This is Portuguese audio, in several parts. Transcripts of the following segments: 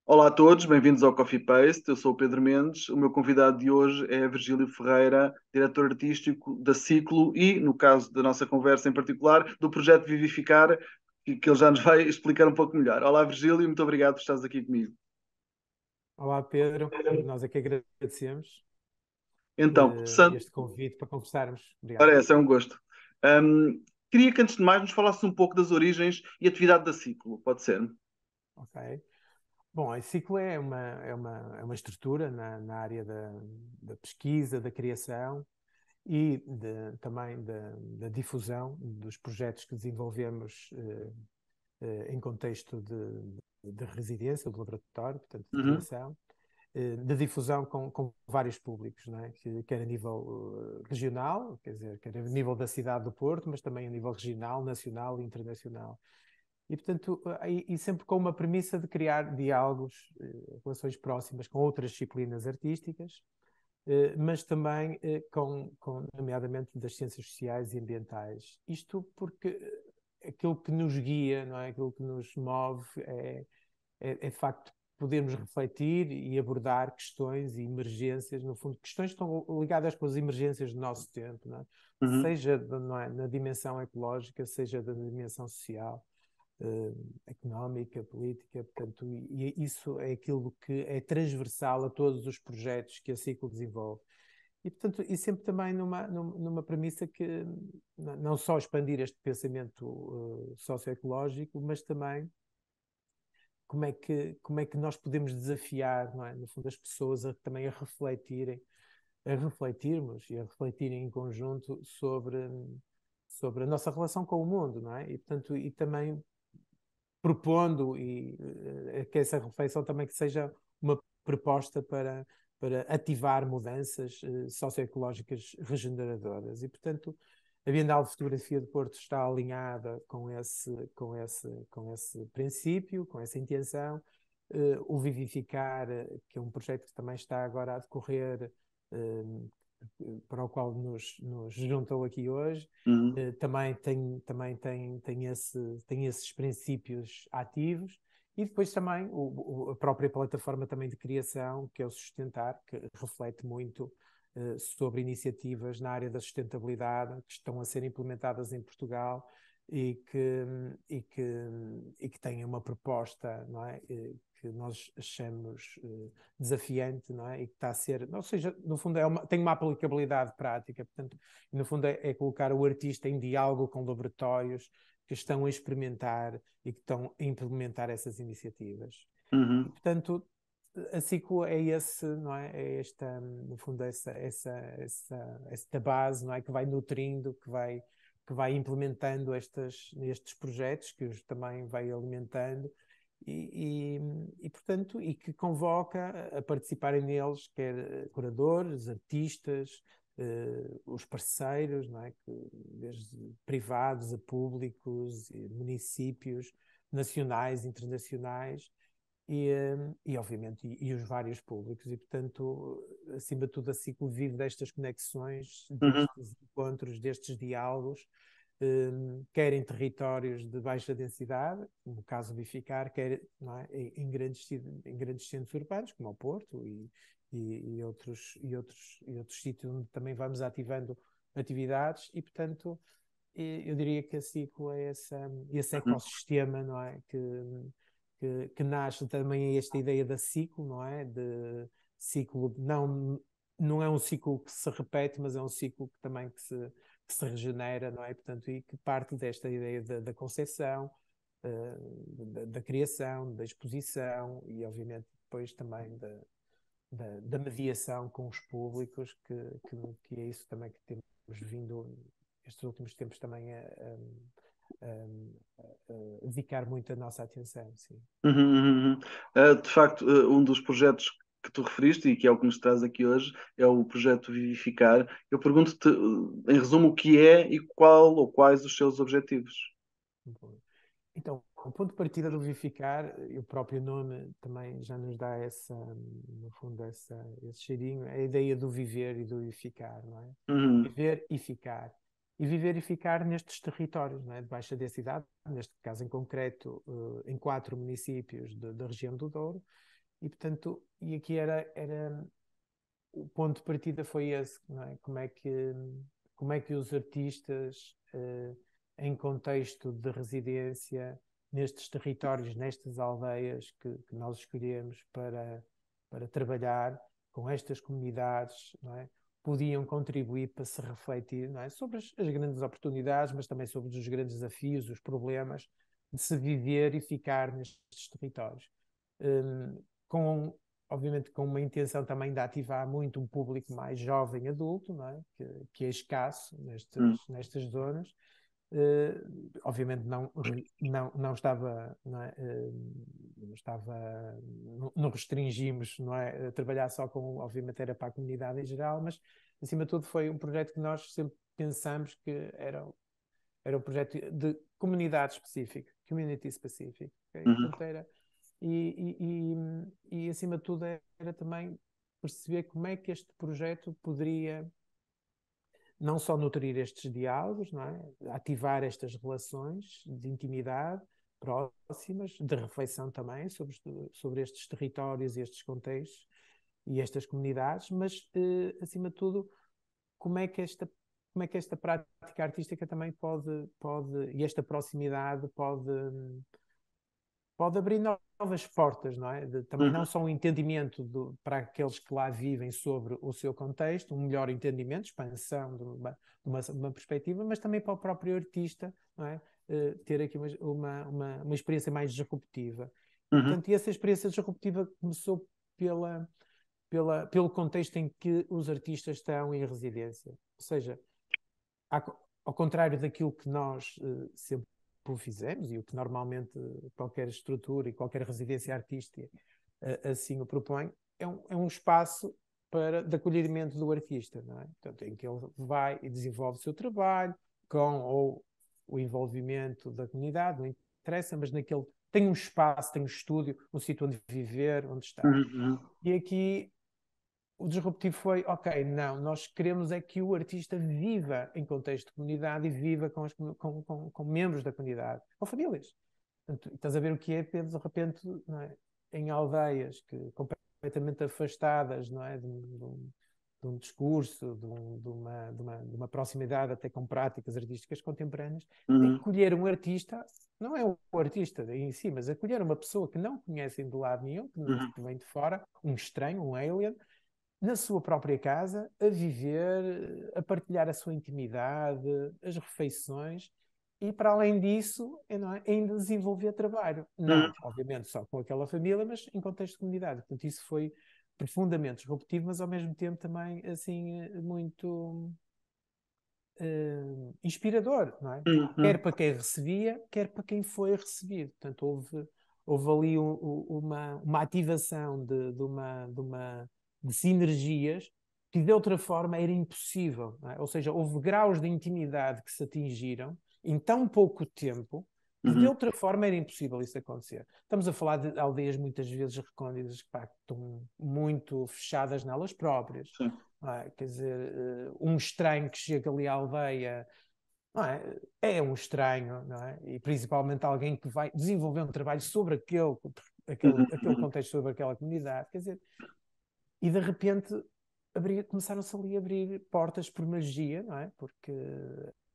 Olá a todos, bem-vindos ao Coffee Paste. Eu sou o Pedro Mendes. O meu convidado de hoje é Virgílio Ferreira, diretor artístico da Ciclo e, no caso da nossa conversa em particular, do projeto Vivificar, que ele já nos vai explicar um pouco melhor. Olá, Virgílio, muito obrigado por estares aqui comigo. Olá, Pedro. Nós é que agradecemos Então, começando, este convite para conversarmos. Obrigado. parece, é um gosto. Queria que, antes de mais, nos falasses um pouco das origens e atividade da Ciclo, pode ser? Ok. Bom, a Ciclo é uma estrutura na área da pesquisa, da criação e também da difusão dos projetos que desenvolvemos em contexto de residência, de laboratório, portanto, de Uhum, criação. De difusão com vários públicos, não é? Quer a nível regional, quer dizer, quer a nível da cidade do Porto, mas também a nível regional, nacional e internacional. E, portanto, e sempre com uma premissa de criar diálogos, relações próximas com outras disciplinas artísticas, mas também nomeadamente, das ciências sociais e ambientais. Isto porque aquilo que nos guia, não é? Aquilo que nos move é de facto podermos refletir e abordar questões e emergências, no fundo, questões que estão ligadas com as emergências do nosso tempo, não é? uhum, Seja não é, na dimensão ecológica, seja na dimensão social, económica, política, portanto, e isso é aquilo que é transversal a todos os projetos que a Ciclo desenvolve. E, portanto, e sempre também numa premissa que não só expandir este pensamento socioecológico, mas também como é que nós podemos desafiar, não é? No fundo, as pessoas também a refletirmos e a refletirem em conjunto sobre a nossa relação com o mundo, não é? E, portanto, e também propondo que essa reflexão também que seja uma proposta para ativar mudanças socioecológicas regeneradoras. E, portanto, a Bienal de Fotografia de Porto está alinhada com esse princípio, com essa intenção. O Vivificar, que é um projeto que também está agora a decorrer, para o qual nos juntou aqui hoje, uhum, também tem esses princípios ativos. E depois também a própria plataforma também de criação, que é o Sustentar, que reflete muito sobre iniciativas na área da sustentabilidade que estão a ser implementadas em Portugal e que, e que, e que têm uma proposta, não é? Que nós achamos desafiante, não é? E que está a ser, ou seja, no fundo tem uma aplicabilidade prática, portanto, no fundo é colocar o artista em diálogo com laboratórios que estão a experimentar e que estão a implementar essas iniciativas. E, uhum, portanto, a Ciclo é esse, não é? É esta, no fundo, esta base, não é? Que vai nutrindo, que vai implementando estes projetos, que os também vai alimentando portanto, e que convoca a participarem neles, quer curadores, artistas, os parceiros, não é? Desde privados a públicos, municípios, nacionais, internacionais, obviamente, os vários públicos, e portanto, acima de tudo, a Ciclo vive destas conexões, uhum, destes encontros, destes diálogos, quer em territórios de baixa densidade, no caso de Bificar, quer, não é, em grandes centros urbanos, como o Porto e outros sítios onde também vamos ativando atividades, e portanto eu diria que a Ciclo é esse uhum, ecossistema, não é? Que nasce também esta ideia da ciclo, não é? De ciclo, não é um ciclo que se repete, mas é um ciclo que se regenera, não é? Portanto, e que parte desta ideia da concepção, da criação, da exposição e, obviamente, depois também da mediação com os públicos, que é isso também que temos vindo estes últimos tempos também a dedicar muito a nossa atenção, sim. uhum, uhum, uhum. De facto, um dos projetos que tu referiste e que é o que nos traz aqui hoje é o projeto Vivificar. Eu pergunto-te, em resumo, o que é e qual ou quais os seus objetivos. Bom, então, o ponto de partida do vivificar, e o próprio nome também já nos dá no fundo, esse cheirinho, é a ideia do viver e do vivificar, não é? Uhum, Viver e ficar. E viver e ficar nestes territórios, não é? De baixa densidade, neste caso em concreto, em 4 municípios da região do Douro, portanto, e aqui era o ponto de partida foi esse, não é? Como é que os artistas, em contexto de residência, nestes territórios, nestas aldeias que nós escolhemos para trabalhar com estas comunidades, não é? Podiam contribuir para se refletir, não é? Sobre as grandes oportunidades, mas também sobre os grandes desafios, os problemas de se viver e ficar nestes territórios. Com obviamente com uma intenção também de ativar muito um público mais jovem adulto, não é? Que é escasso nestas zonas. Obviamente não estava, não é? Não restringimos, não é? A trabalhar só com, obviamente era para a comunidade em geral, mas acima de tudo foi um projeto que nós sempre pensamos que era um projeto de comunidade específica, community specific, okay? Portanto era acima de tudo era também perceber como é que este projeto poderia não só nutrir estes diálogos, não é? Ativar estas relações de intimidade próximas, de reflexão também sobre estes territórios e estes contextos e estas comunidades, mas acima de tudo como é que esta prática artística também e esta proximidade pode abrir novas portas, não é? Também não só um entendimento para aqueles que lá vivem sobre o seu contexto, um melhor entendimento, expansão de uma perspectiva, mas também para o próprio artista, não é? Ter aqui uma experiência mais disruptiva. Portanto, e essa experiência disruptiva começou pelo contexto em que os artistas estão em residência. Ou seja, ao contrário daquilo que nós sempre fizemos e o que normalmente qualquer estrutura e qualquer residência artística assim o propõe, é um espaço de acolhimento do artista, não é? Portanto, em que ele vai e desenvolve o seu trabalho ou o envolvimento da comunidade, não interessa, mas tem um espaço, tem um estúdio, um sítio onde viver, onde estar. E aqui o disruptivo foi, ok, não, nós queremos é que o artista viva em contexto de comunidade e viva com membros da comunidade, com famílias. Portanto, estás a ver o que é, Pedro, de repente, não é? Em aldeias completamente afastadas, não é? De um discurso, de uma proximidade até com práticas artísticas contemporâneas, acolher um artista, não é o artista em si, mas acolher uma pessoa que não conhecem de lado nenhum, que vem de fora, um estranho, um alien, na sua própria casa, a viver, a partilhar a sua intimidade, as refeições e, para além disso, não é? Ainda desenvolver trabalho. Não, obviamente, só com aquela família, mas em contexto de comunidade. Portanto, isso foi profundamente disruptivo, mas ao mesmo tempo também, assim, muito inspirador, não é? Quer para quem recebia, quer para quem foi recebido. Portanto, houve ali uma ativação de sinergias que de outra forma era impossível, não é? Ou seja, houve graus de intimidade que se atingiram em tão pouco tempo que de outra forma era impossível isso acontecer. Estamos a falar de aldeias muitas vezes recônditas que estão muito fechadas nelas próprias. Não é? Quer dizer, um estranho que chega ali à aldeia, não é? É um estranho, não é? E principalmente alguém que vai desenvolver um trabalho sobre aquele contexto, sobre aquela comunidade. Quer dizer, e de repente começaram-se ali a abrir portas por magia, não é? Porque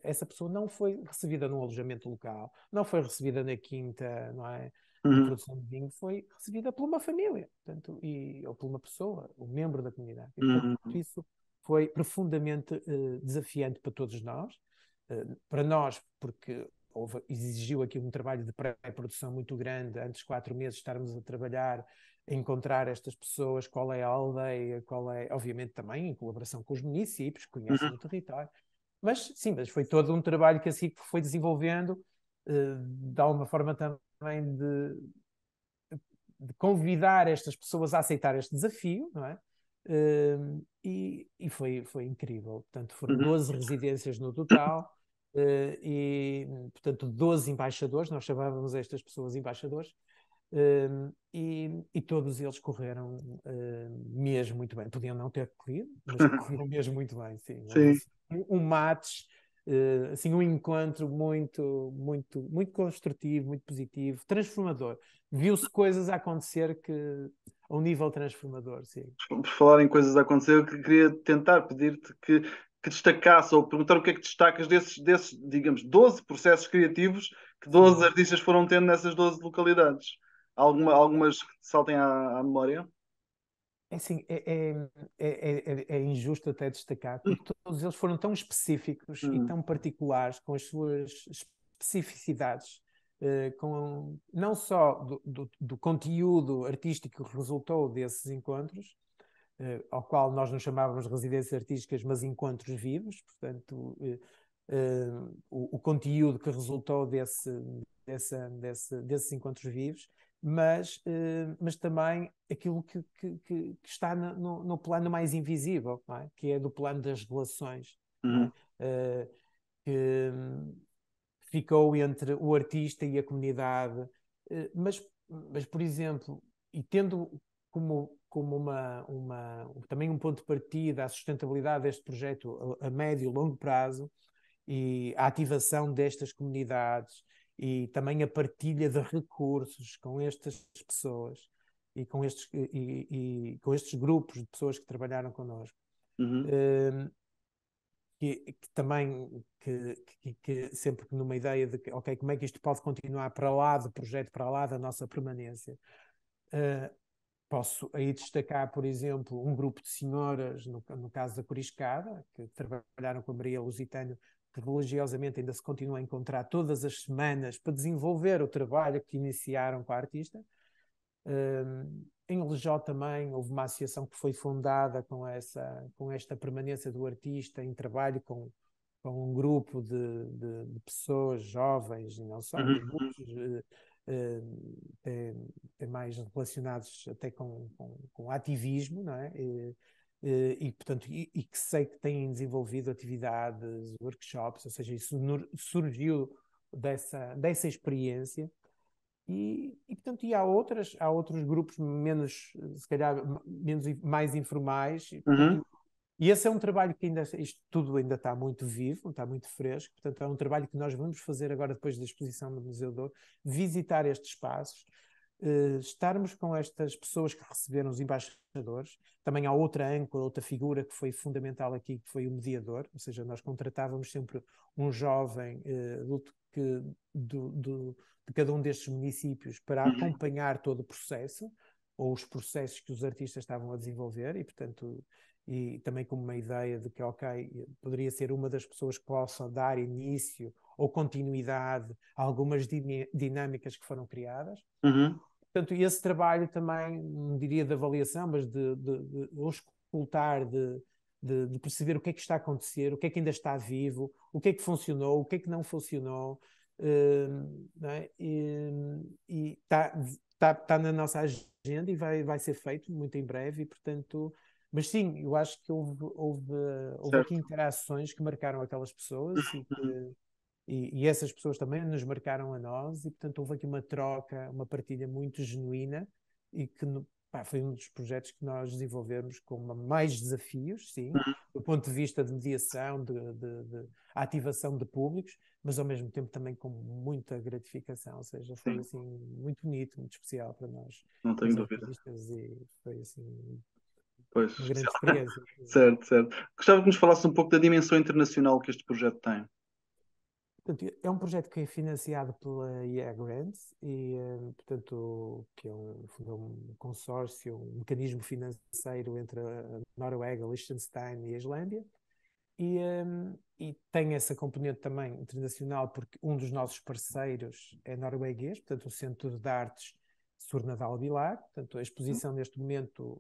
essa pessoa não foi recebida num alojamento local, não foi recebida na quinta, não é? De produção de vinho, foi recebida por uma família, portanto, ou por uma pessoa, um membro da comunidade. E, portanto, isso foi profundamente desafiante para todos nós, para nós, porque exigiu aqui um trabalho de pré-produção muito grande, antes de 4 meses estarmos a trabalhar, a encontrar estas pessoas, qual é a aldeia, obviamente também em colaboração com os municípios, que conhecem o território. Mas sim, mas foi todo um trabalho que assim foi desenvolvendo, de alguma forma também de convidar estas pessoas a aceitar este desafio, não é? E foi incrível. Portanto, foram 12 residências no total, e, portanto, 12 embaixadores, nós chamávamos estas pessoas embaixadores, e todos eles correram mesmo muito bem. Podiam não ter corrido, mas correram mesmo muito bem. Sim. Houve um match, assim, um encontro muito, muito, muito construtivo, muito positivo, transformador. Viu-se coisas a acontecer que a um nível transformador, sim. Por falar em coisas a acontecer, eu queria tentar pedir-te que destacasse ou perguntar o que é que destacas desses, digamos, 12 processos criativos que 12 Sim. artistas foram tendo nessas 12 localidades. Algumas que te saltem à memória? É assim, é injusto até destacar, porque todos eles foram tão específicos e Hum, tão particulares, com as suas especificidades, não só do conteúdo artístico que resultou desses encontros, ao qual nós não chamávamos residências artísticas, mas encontros vivos, portanto, o conteúdo que resultou desses encontros vivos, mas também aquilo que está no plano mais invisível, não é? Que é do plano das relações, não uhum, é? Que ficou entre o artista e a comunidade. Mas, por exemplo, e tendo como também um ponto de partida a sustentabilidade deste projeto a médio e longo prazo e a ativação destas comunidades e também a partilha de recursos com estas pessoas e com estes grupos de pessoas que trabalharam connosco. uhum, Eh, que também que sempre numa ideia de que, ok, como é que isto pode continuar para lá do projeto, para lá da nossa permanência. Uh, Posso aí destacar, por exemplo, um grupo de senhoras, no caso da Coriscada, que trabalharam com a Maria Lusitânia, que religiosamente ainda se continuam a encontrar todas as semanas para desenvolver o trabalho que iniciaram com a artista. Em Lejó também houve uma associação que foi fundada com esta permanência do artista em trabalho com um grupo de pessoas jovens, e não só, uhum, adultos, até mais relacionados até com ativismo, não é? Portanto, e que sei que têm desenvolvido atividades, workshops, ou seja, isso surgiu dessa experiência. Portanto, há outros grupos menos, se calhar, mais informais, e, uhum, portanto, e esse é um trabalho que ainda, isto tudo ainda está muito vivo, está muito fresco, portanto, é um trabalho que nós vamos fazer agora, depois da exposição no Museu do Ouro, visitar estes espaços, estarmos com estas pessoas que receberam os embaixadores. Também há outra âncora, outra figura que foi fundamental aqui, que foi o mediador, ou seja, nós contratávamos sempre um jovem adulto de cada um destes municípios para uhum, acompanhar todo o processo, ou os processos que os artistas estavam a desenvolver, e portanto, e também com uma ideia de que, ok, poderia ser uma das pessoas que possa dar início ou continuidade a algumas dinâmicas que foram criadas. uhum, Portanto, esse trabalho também, não diria de avaliação, mas de auscultar, de perceber o que é que está a acontecer, o que é que ainda está vivo, o que é que funcionou, o que é que não funcionou, não é? E está na nossa agenda e vai ser feito muito em breve, e portanto. Mas sim, eu acho que houve aqui certo. interações que marcaram aquelas pessoas Uhum, e essas pessoas também nos marcaram a nós, e portanto houve aqui uma troca, uma partilha muito genuína e que pá, foi um dos projetos que nós desenvolvemos com mais desafios, sim, uhum, do ponto de vista de mediação, de ativação de públicos, mas ao mesmo tempo também com muita gratificação, ou seja, foi sim, assim muito bonito, muito especial para nós, não tenho os dúvida. artistas, e foi assim Pois, uma grande especial. experiência. Certo, certo. Gostava que nos falasse um pouco da dimensão internacional que este projeto tem. Portanto, é um projeto que é financiado pela IA Grants e, portanto, que é um consórcio, um mecanismo financeiro entre a Noruega, Liechtenstein e a Islândia. E tem essa componente também internacional porque um dos nossos parceiros é norueguês, portanto, o Centro de Artes Surnadal Vilar. Portanto, a exposição neste momento,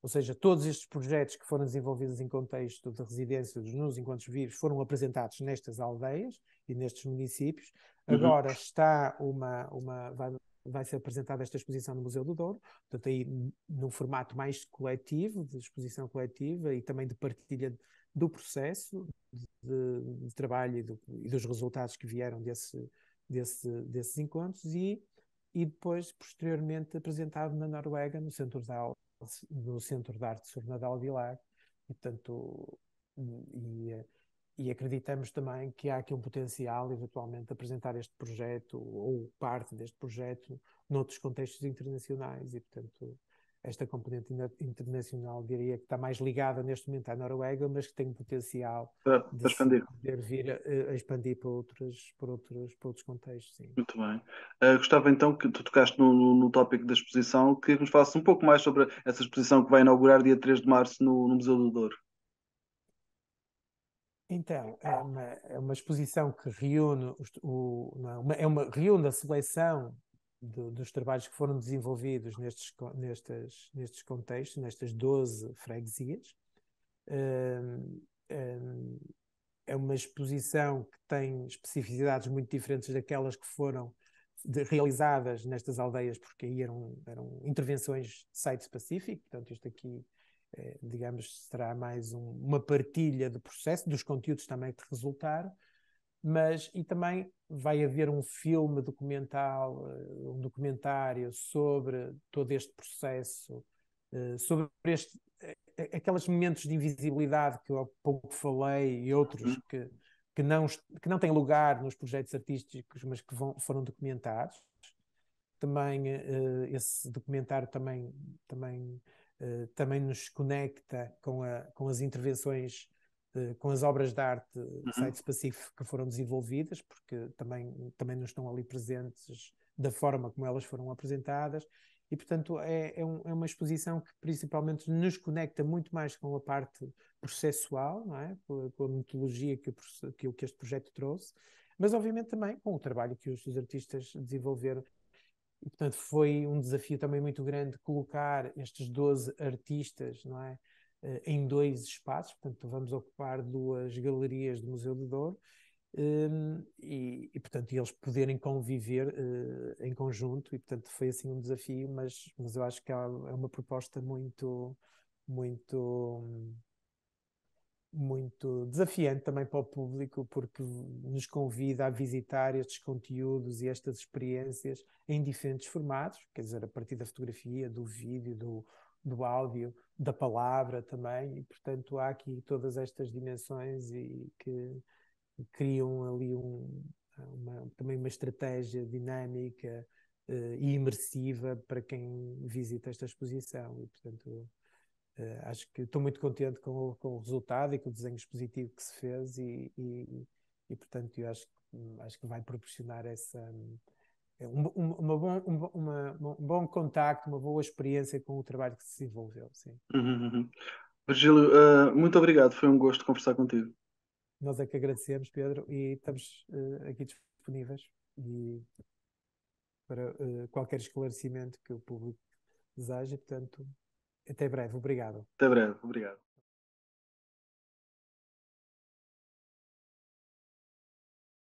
ou seja, todos estes projetos que foram desenvolvidos em contexto de residência nos encontros vivos foram apresentados nestas aldeias e nestes municípios. Uhum, Agora vai ser apresentada esta exposição no Museu do Douro, portanto, aí num formato mais coletivo, de exposição coletiva e também de partilha do processo de trabalho e dos resultados que vieram desses encontros e depois, posteriormente, apresentado na Noruega, no Centro de Arte Surnadal Vilar. E, portanto, e, e acreditamos também que há aqui um potencial, eventualmente, de apresentar este projeto ou parte deste projeto noutros contextos internacionais e, portanto, esta componente internacional, diria que está mais ligada neste momento à Noruega, mas que tem potencial para de se expandir. poder vir a expandir para outros contextos, sim. Muito bem. Gostava então que tu tocaste no tópico da exposição, que nos falasse um pouco mais sobre essa exposição que vai inaugurar dia 3 de março no Museu do Douro. Então, é uma exposição que reúne, não reúne a seleção dos trabalhos que foram desenvolvidos nestes contextos, nestas 12 freguesias. Hum, hum, É uma exposição que tem especificidades muito diferentes daquelas que foram realizadas nestas aldeias, porque aí eram intervenções site-specific, portanto isto aqui, digamos, será mais uma partilha de processo, dos conteúdos também que resultaram, e também vai haver um filme documental, um documentário sobre todo este processo, sobre aqueles momentos de invisibilidade que eu há pouco falei e outros Uhum, que não têm lugar nos projetos artísticos, mas que foram documentados. Também esse documentário também nos conecta com as intervenções, com as obras de arte uhum, site-specific que foram desenvolvidas, porque também não estão ali presentes da forma como elas foram apresentadas. E, portanto, é uma exposição que principalmente nos conecta muito mais com a parte processual, não é? Com a metodologia que este projeto trouxe, mas obviamente também com o trabalho que os artistas desenvolveram. E, portanto, foi um desafio também muito grande colocar estes 12 artistas, não é? Em dois espaços. Portanto, vamos ocupar duas galerias do Museu do Douro, portanto, eles poderem conviver em conjunto. E, portanto, foi assim um desafio, mas eu acho que é uma proposta muito, muito desafiante também para o público, porque nos convida a visitar estes conteúdos e estas experiências em diferentes formatos, quer dizer, a partir da fotografia, do vídeo, do áudio, da palavra também. E, portanto, há aqui todas estas dimensões e que criam ali também uma estratégia dinâmica e imersiva para quem visita esta exposição. E, portanto, acho que estou muito contente com o resultado e com o desenho expositivo que se fez portanto, eu acho que vai proporcionar um bom contacto, uma boa experiência com o trabalho que se desenvolveu, sim. uhum, uhum. Virgílio, muito obrigado. Foi um gosto conversar contigo. Nós é que agradecemos, Pedro, e estamos aqui disponíveis para qualquer esclarecimento que o público deseja. Portanto, até breve. Obrigado. Até breve. Obrigado.